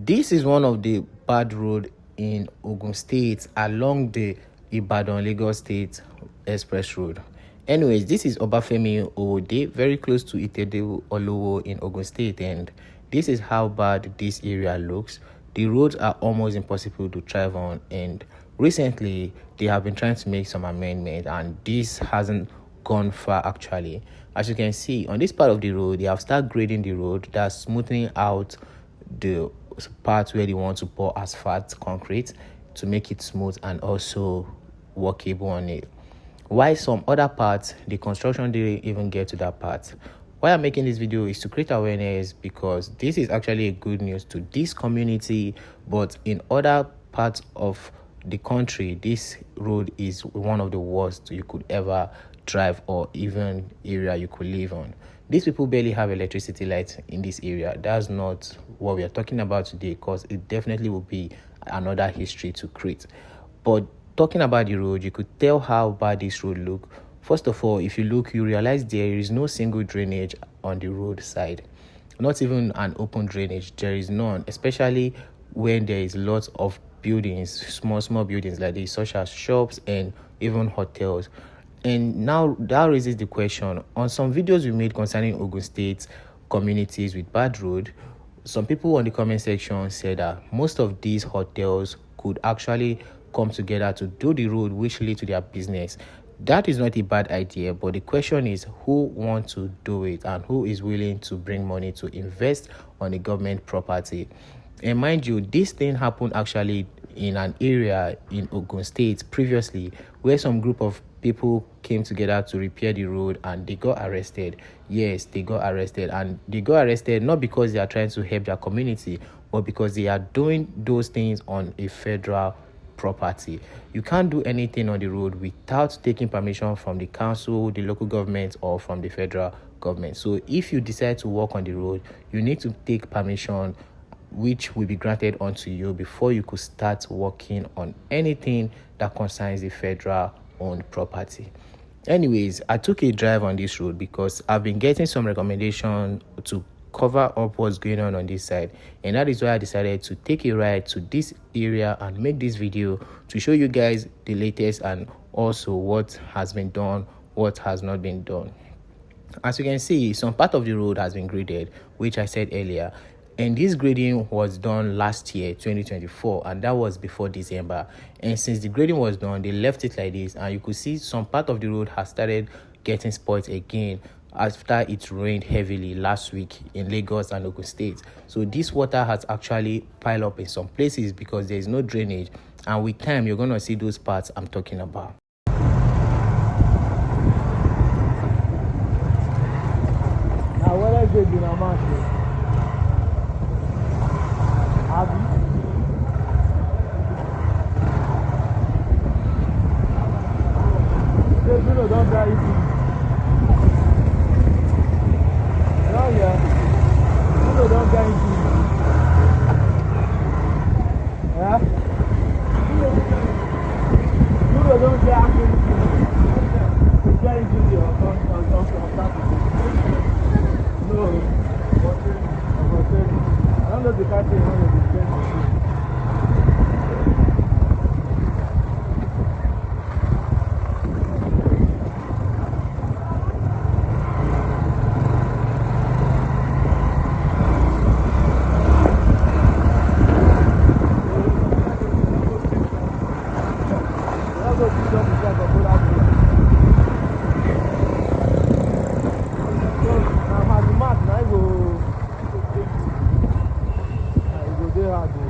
This is one of the bad road in Ogun State along the Ibadan-Lagos State Express Road. Anyways, this is Obefemi, Owode, very close to Itedo Olowo in Ogun State, and this is how bad this area looks. The roads are almost impossible to drive on, and recently they have been trying to make some amendment, and this hasn't gone far actually. As you can see, on this part of the road, they have started grading the road, that's smoothing out the part where they want to pour asphalt concrete to make it smooth and also walkable on it. While some other parts, the construction didn't even get to that part. Why I'm making this video is to create awareness, because this is actually a good news to this community, but in other parts of the country, this road is one of the worst you could ever drive, or even area you could live on. These people barely have electricity lights in this area. That's not what we are talking about today, because it definitely will be another history to create. But talking about the road, you could tell how bad this road look. First of all, if you look, you realize there is no single drainage on the road side. Not even an open drainage. There is none, especially when there is lots of buildings, small buildings like this, such as shops and even hotels. And now that raises the question, on some videos we made concerning Ogun State communities with bad road, some people on the comment section said that most of these hotels could actually come together to do the road, which lead to their business. That is not a bad idea, but the question is who wants to do it and who is willing to bring money to invest on a government property. And mind you, this thing happened actually in an area in Ogun State previously, where some group of people came together to repair the road and they got arrested. Yes, they got arrested, and they got arrested not because they are trying to help their community, but because they are doing those things on a federal property. You can't do anything on the road without taking permission from the council, the local government, or from the federal government. So if you decide to walk on the road, you need to take permission, which will be granted unto you before you could start working on anything that concerns the federal owned property. Anyways, I took a drive on this road because I've been getting some recommendation to cover up what's going on this side, and that is why I decided to take a ride to this area and make this video to show you guys the latest and also what has been done, what has not been done. As you can see, some part of the road has been graded, which I said earlier, and this grading was done last year 2024, and that was before December. And since the grading was done, they left it like this, and you could see some part of the road has started getting spoiled again after it rained heavily last week in Lagos and Ogun State. So this water has actually piled up in some places because there is no drainage, and with time you're going to see those parts I'm talking about. Now what I did in a month, don't die easy. Oh yeah, people don't get into it. Yeah? People don't get into it. Get into it on Saturday. No. I don't know the country, I don't know the country. Hard.